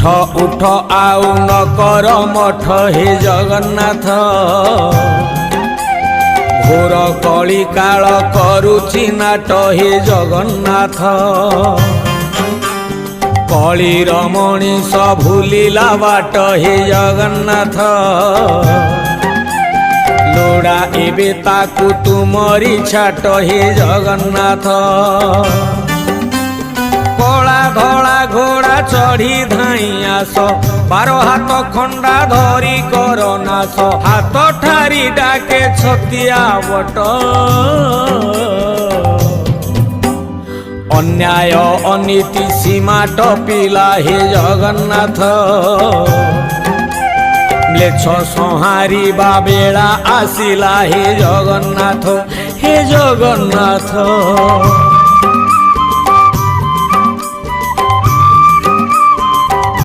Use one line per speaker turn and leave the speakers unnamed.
उठ आउ न कर मठ हे जगन्नाथ घोर कली काल करुछि नाट हे जगन्नाथ कलीर मणिष भूलिला बाट हे जगन्नाथ लोड़ा एबे ताकू तुमरी छाट हे जगन्नाथ कला धला घोड़ा चढ़ी धाई आस 12 हाथ खंडा धरी कर नाश हाथ ठारी डाके छतिया बट अन्याय अनीति सीमा टपिला हे जगन्नाथ म्लेच्छ संहारिबा बेला आसिला हे जगन्नाथ